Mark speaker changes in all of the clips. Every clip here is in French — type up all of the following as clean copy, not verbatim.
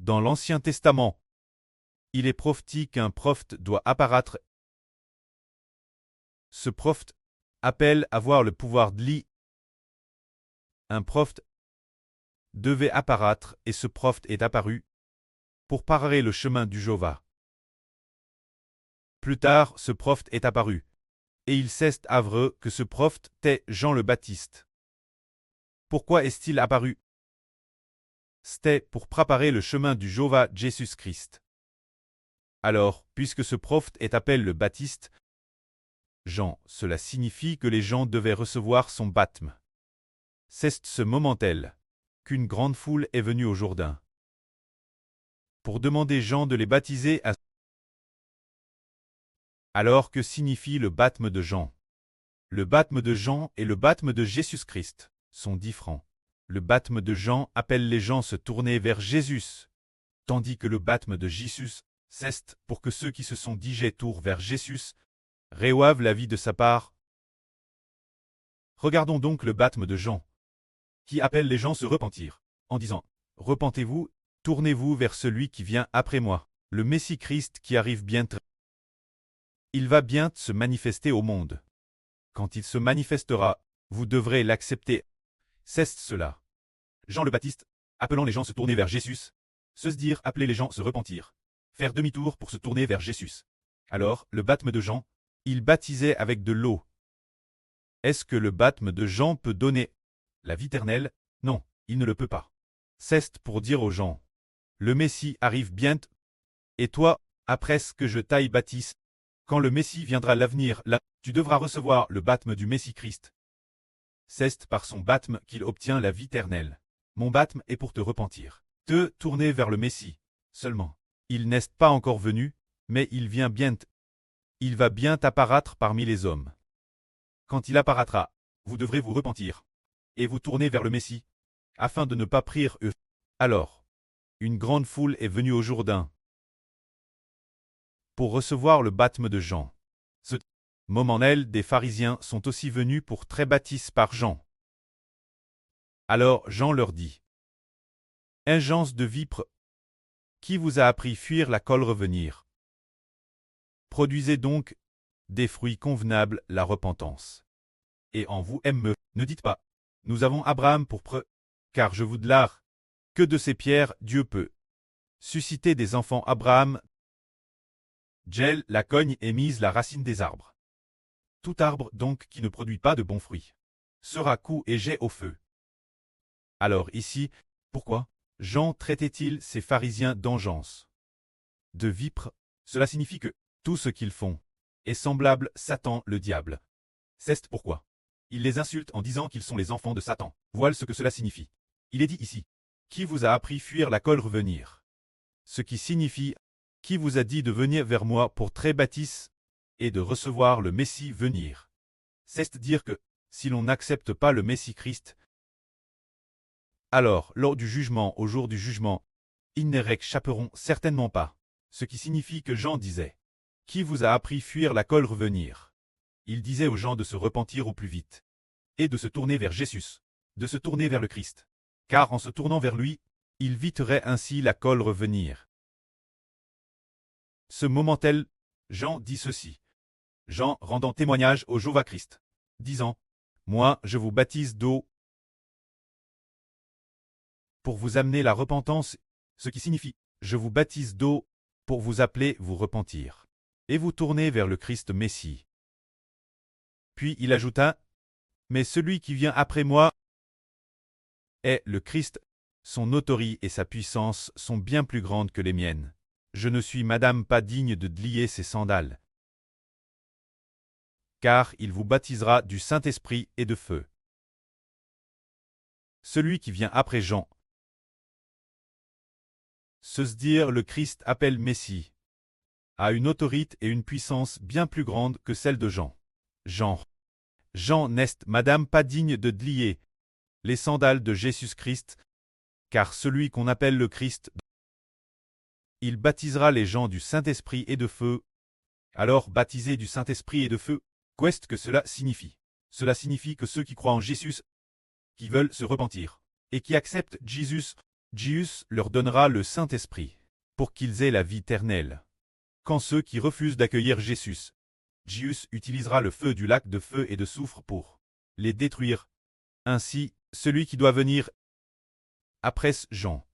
Speaker 1: Dans l'Ancien Testament, il est prophétique qu'un prophète doit apparaître. Ce prophète appelle à voir le pouvoir d'Élie. Un prophète devait apparaître et ce prophète est apparu pour parer le chemin du Jéhovah. Plus tard, ce prophète est apparu, et il s'est avéré que ce prophète était Jean le Baptiste. Pourquoi est-il apparu? C'était pour préparer le chemin du Jéhovah Jésus-Christ. Alors, puisque ce prophète est appelé le Baptiste, Jean, cela signifie que les gens devaient recevoir son baptême. C'est ce moment-là qu'une grande foule est venue au Jourdain pour demander Jean de les baptiser à. Alors que signifie le baptême de Jean? Le baptême de Jean et le baptême de Jésus-Christ sont différents. Le baptême de Jean appelle les gens à se tourner vers Jésus, tandis que le baptême de Jésus, c'est pour que ceux qui se sont dirigés tournent vers Jésus, reçoivent la vie de sa part. Regardons donc le baptême de Jean, qui appelle les gens à se repentir, en disant « Repentez-vous, tournez-vous vers celui qui vient après moi, le Messie Christ qui arrive bientôt. Il va bientôt se manifester au monde. Quand il se manifestera, vous devrez l'accepter. » C'est cela. Jean le Baptiste, appelant les gens à se tourner vers Jésus, se dire appeler les gens à se repentir, faire demi-tour pour se tourner vers Jésus. Alors, le baptême de Jean, il baptisait avec de l'eau. Est-ce que le baptême de Jean peut donner la vie éternelle? Non, il ne le peut pas. C'est pour dire aux gens, le Messie arrive bientôt, et toi, après ce que je t'aille baptise, quand le Messie viendra l'avenir, là, tu devras recevoir le baptême du Messie Christ. C'est par son baptême qu'il obtient la vie éternelle. Mon baptême est pour te repentir, te tourner vers le Messie. Seulement, il n'est pas encore venu, mais il vient bientôt. Il va bientôt apparaître parmi les hommes. Quand il apparaîtra, vous devrez vous repentir et vous tourner vers le Messie, afin de ne pas prier eux. Alors, une grande foule est venue au Jourdain pour recevoir le baptême de Jean. Ce moment-là, des pharisiens sont aussi venus pour être baptisés par Jean. Alors Jean leur dit, « Engeance de vipre, qui vous a appris fuir la colle revenir? Produisez donc des fruits convenables la repentance. Et en vous aime, ne dites pas, nous avons Abraham pour preuve, car je vous déclare que de ces pierres Dieu peut susciter des enfants. Abraham gèle la cogne et mise la racine des arbres. Tout arbre donc qui ne produit pas de bons fruits sera coupé et jeté au feu. » Alors ici, pourquoi Jean traitait-il ces pharisiens d'engeance de vipres? Cela signifie que tout ce qu'ils font est semblable à Satan le diable. C'est pourquoi il les insulte en disant qu'ils sont les enfants de Satan. Voilà ce que cela signifie. Il est dit ici, qui vous a appris fuir la colle revenir? Ce qui signifie, qui vous a dit de venir vers moi pour être baptisé et de recevoir le Messie venir? C'est dire que, si l'on n'accepte pas le Messie Christ, alors, lors du jugement, au jour du jugement, ils ne réchapperont certainement pas. Ce qui signifie que Jean disait, qui vous a appris fuir la colle revenir? Il disait aux gens de se repentir au plus vite et de se tourner vers Jésus, de se tourner vers le Christ, car en se tournant vers lui, il viterait ainsi la colle revenir. Ce moment-là, Jean dit ceci. Jean rendant témoignage au Jéhovah Christ, disant, « Moi, je vous baptise d'eau pour vous amener la repentance, ce qui signifie, je vous baptise d'eau pour vous appeler vous repentir et vous tourner vers le Christ Messie. » Puis il ajouta, « Mais celui qui vient après moi est le Christ, son autorité et sa puissance sont bien plus grandes que les miennes. Je ne suis madame pas digne de lier ses sandales. Car il vous baptisera du Saint-Esprit et de feu. » Celui qui vient après Jean, se dire le Christ appelle Messie, a une autorité et une puissance bien plus grandes que celle de Jean. Jean n'est madame pas digne de lier les sandales de Jésus-Christ, car celui qu'on appelle le Christ, il baptisera les gens du Saint-Esprit et de feu. Alors baptisé du Saint-Esprit et de feu, qu'est-ce que cela signifie? Cela signifie que ceux qui croient en Jésus, qui veulent se repentir, et qui acceptent Jésus Jésus leur donnera le Saint-Esprit, pour qu'ils aient la vie éternelle. Quand ceux qui refusent d'accueillir Jésus, Jésus utilisera le feu du lac de feu et de soufre pour les détruire. Ainsi, celui qui doit venir après Jean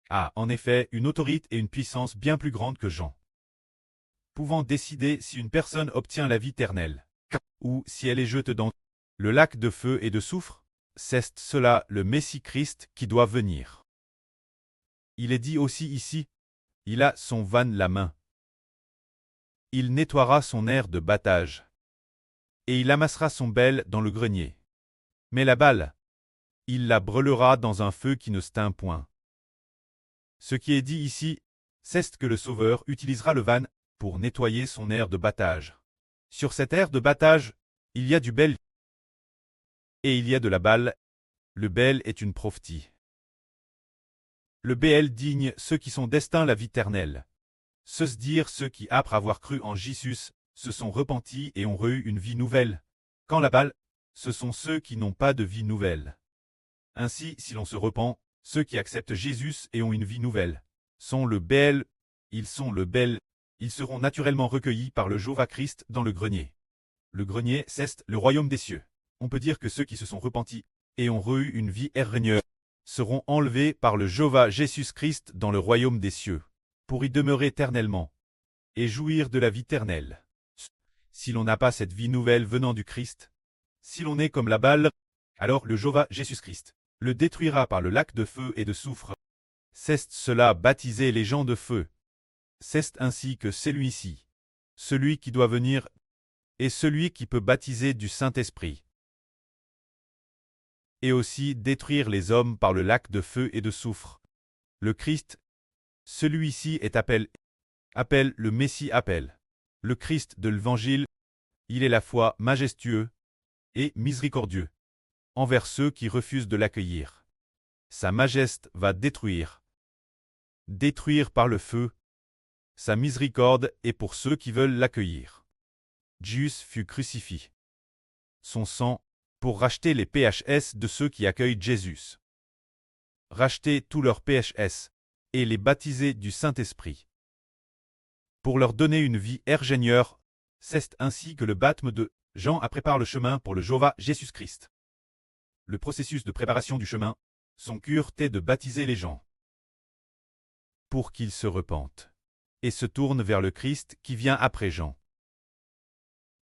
Speaker 1: a en effet une autorité et une puissance bien plus grandes que Jean, pouvant décider si une personne obtient la vie éternelle, ou si elle est jetée dans le lac de feu et de soufre. C'est cela le Messie-Christ qui doit venir. Il est dit aussi ici, il a son van la main. Il nettoiera son aire de battage. Et il amassera son bel dans le grenier. Mais la balle, il la brûlera dans un feu qui ne s'éteint point. Ce qui est dit ici, c'est que le Sauveur utilisera le van pour nettoyer son aire de battage. Sur cette aire de battage, il y a du bel et il y a de la balle. Le bel est une prophétie. Le bel digne ceux qui sont destinés à la vie éternelle. Se dire ceux qui, après avoir cru en Jésus, se sont repentis et ont eu une vie nouvelle. Quand la balle, ce sont ceux qui n'ont pas de vie nouvelle. Ainsi, si l'on se repent, ceux qui acceptent Jésus et ont une vie nouvelle sont le bel, ils sont le bel, ils seront naturellement recueillis par le Jéhovah-Christ dans le grenier. Le grenier, c'est le royaume des cieux. On peut dire que ceux qui se sont repentis et ont eu une vie erreur seront enlevés par le Jéhovah Jésus-Christ dans le royaume des cieux, pour y demeurer éternellement et jouir de la vie éternelle. Si l'on n'a pas cette vie nouvelle venant du Christ, si l'on est comme la balle, alors le Jéhovah Jésus-Christ le détruira par le lac de feu et de soufre. C'est cela baptiser les gens de feu. C'est ainsi que celui-ci, celui qui doit venir, est celui qui peut baptiser du Saint-Esprit. Et aussi détruire les hommes par le lac de feu et de soufre. Le Christ, celui-ci est appel, le Messie appelle. Le Christ de l'Évangile, il est la foi majestueux et miséricordieux envers ceux qui refusent de l'accueillir. Sa majesté va détruire par le feu. Sa miséricorde est pour ceux qui veulent l'accueillir. Jésus fut crucifié. Son sang, pour racheter les PHS de ceux qui accueillent Jésus. Racheter tous leurs PHS, et les baptiser du Saint-Esprit. Pour leur donner une vie ingénieure, c'est ainsi que le baptême de Jean a préparé le chemin pour le Jéhovah Jésus-Christ. Le processus de préparation du chemin, son cure est de baptiser les gens. Pour qu'ils se repentent. Et se tournent vers le Christ qui vient après Jean.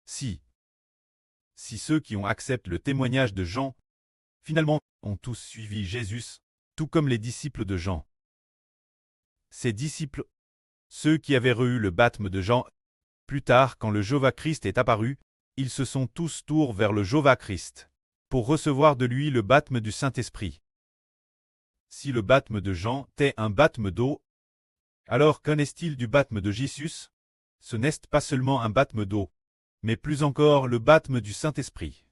Speaker 1: Si ceux qui ont accepté le témoignage de Jean, finalement, ont tous suivi Jésus, tout comme les disciples de Jean. Ces disciples, ceux qui avaient eu le baptême de Jean, plus tard quand le Jéhovah-Christ est apparu, ils se sont tous tournés vers le Jéhovah-Christ, pour recevoir de lui le baptême du Saint-Esprit. Si le baptême de Jean est un baptême d'eau, alors qu'en est-il du baptême de Jésus? Ce n'est pas seulement un baptême d'eau, mais plus encore le baptême du Saint-Esprit.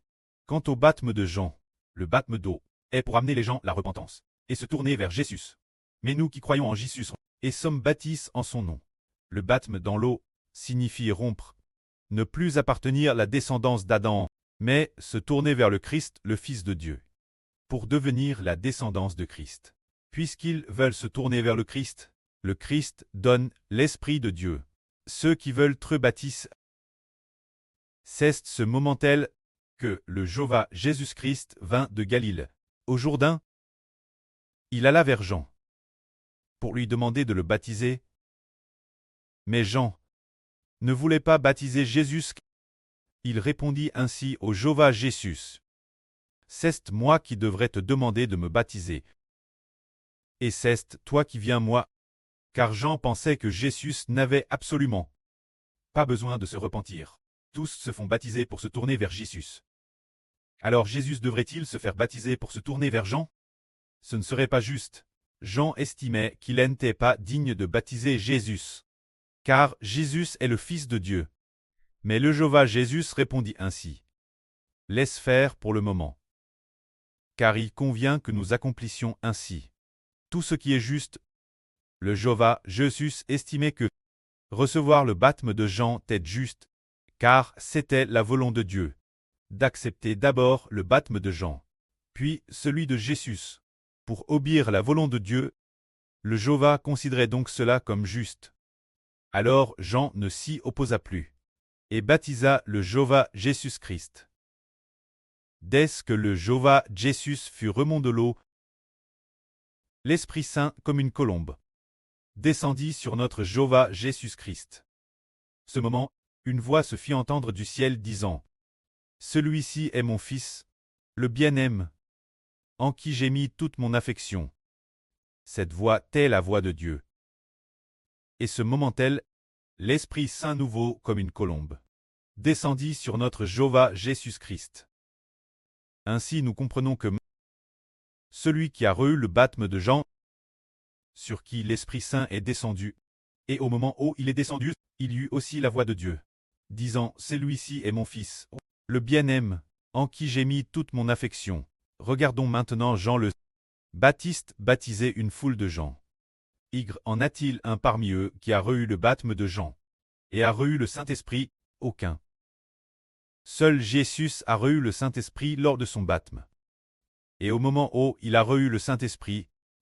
Speaker 1: Quant au baptême de Jean, le baptême d'eau est pour amener les gens à la repentance et se tourner vers Jésus. Mais nous qui croyons en Jésus et sommes baptisés en son nom, le baptême dans l'eau signifie rompre, ne plus appartenir à la descendance d'Adam, mais se tourner vers le Christ, le Fils de Dieu, pour devenir la descendance de Christ. Puisqu'ils veulent se tourner vers le Christ donne l'Esprit de Dieu. Ceux qui veulent être baptisés, c'est ce moment tel que le Jéhovah Jésus-Christ vint de Galilée, au Jourdain. Il alla vers Jean pour lui demander de le baptiser. Mais Jean ne voulait pas baptiser Jésus. Il répondit ainsi au Jéhovah Jésus. C'est moi qui devrais te demander de me baptiser. Et c'est toi qui viens moi. Car Jean pensait que Jésus n'avait absolument pas besoin de se repentir. Tous se font baptiser pour se tourner vers Jésus. Alors Jésus devrait-il se faire baptiser pour se tourner vers Jean? Ce ne serait pas juste. Jean estimait qu'il n'était pas digne de baptiser Jésus. Car Jésus est le Fils de Dieu. Mais le Jéhovah Jésus répondit ainsi. Laisse faire pour le moment. Car il convient que nous accomplissions ainsi tout ce qui est juste. Le Jéhovah Jésus estimait que recevoir le baptême de Jean était juste, car c'était la volonté de Dieu, d'accepter d'abord le baptême de Jean, puis celui de Jésus, pour obéir la volonté de Dieu. Le Jéhovah considérait donc cela comme juste. Alors Jean ne s'y opposa plus, et baptisa le Jéhovah Jésus-Christ. Dès que le Jéhovah Jésus fut remonté de l'eau, l'Esprit Saint, comme une colombe, descendit sur notre Jéhovah Jésus-Christ. Ce moment, une voix se fit entendre du ciel disant : Celui-ci est mon Fils, le bien-aimé, en qui j'ai mis toute mon affection. Cette voix est la voix de Dieu. Et ce moment-là, l'Esprit Saint nouveau, comme une colombe, descendit sur notre Jéhovah Jésus-Christ. Ainsi nous comprenons que celui qui a reçu le baptême de Jean, sur qui l'Esprit Saint est descendu, et au moment où il est descendu, il y eut aussi la voix de Dieu, disant : Celui-ci est mon Fils, le bien-aimé, en qui j'ai mis toute mon affection. Regardons maintenant Jean le Baptiste baptisait une foule de gens. En a-t-il un parmi eux qui a reçu le baptême de Jean, et a reçu le Saint-Esprit? Aucun. Seul Jésus a reçu le Saint-Esprit lors de son baptême. Et au moment où il a reçu le Saint-Esprit,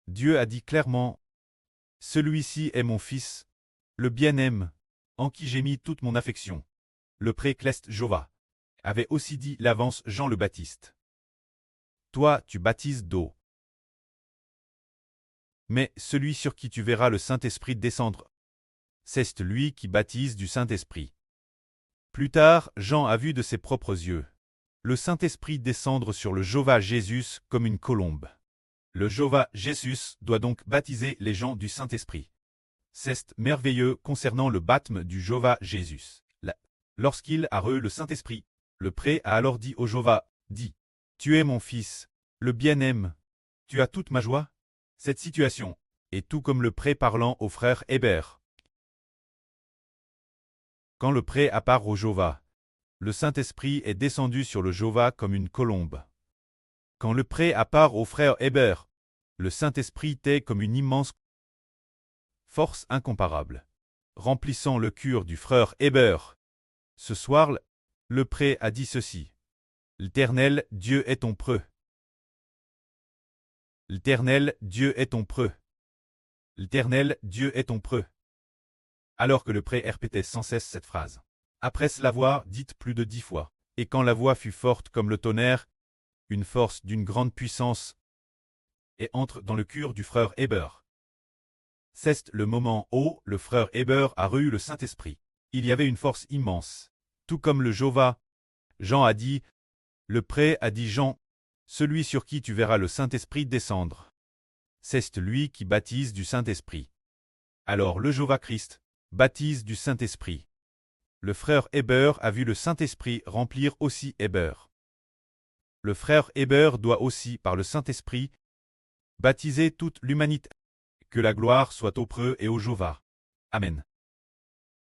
Speaker 1: Dieu a dit clairement : Celui-ci est mon Fils, le bien-aimé, en qui j'ai mis toute mon affection. Le précleste Jéhovah avait aussi dit l'avance Jean le Baptiste. Toi, tu baptises d'eau. Mais celui sur qui tu verras le Saint-Esprit descendre, c'est lui qui baptise du Saint-Esprit. Plus tard, Jean a vu de ses propres yeux le Saint-Esprit descendre sur le Jéhovah Jésus comme une colombe. Le Jéhovah Jésus doit donc baptiser les gens du Saint-Esprit. C'est merveilleux concernant le baptême du Jéhovah Jésus. Lorsqu'il a reçu le Saint-Esprit, le prêtre a alors dit au Jéhovah, dit : Tu es mon Fils, le bien-aimé, tu as toute ma joie. Cette situation est tout comme le prêtre parlant au frère Hébert. Quand le prêtre appart au Jéhovah, le Saint-Esprit est descendu sur le Jéhovah comme une colombe. Quand le prêtre appart au frère Hébert, le Saint-Esprit était comme une immense force incomparable, remplissant le cœur du frère Hébert. Ce soir, le prêtre a dit ceci : L'Éternel Dieu est ton preux. L'Éternel Dieu est ton preux. L'Éternel Dieu est ton preux. Alors que le prêtre répétait sans cesse cette phrase, après l'avoir dite plus de 10 fois, et quand la voix fut forte comme le tonnerre, une force d'une grande puissance, et entre dans le cœur du frère Hébert. C'est le moment où le frère Hébert a reçu le Saint-Esprit. Il y avait une force immense. Tout comme le Jéhovah, Jean a dit, le prêtre a dit Jean, celui sur qui tu verras le Saint-Esprit descendre. C'est lui qui baptise du Saint-Esprit. Alors le Jéhovah Christ baptise du Saint-Esprit. Le frère Hébert a vu le Saint-Esprit remplir aussi Hébert. Le frère Hébert doit aussi, par le Saint-Esprit, baptiser toute l'humanité. Que la gloire soit au preux et au Jéhovah. Amen.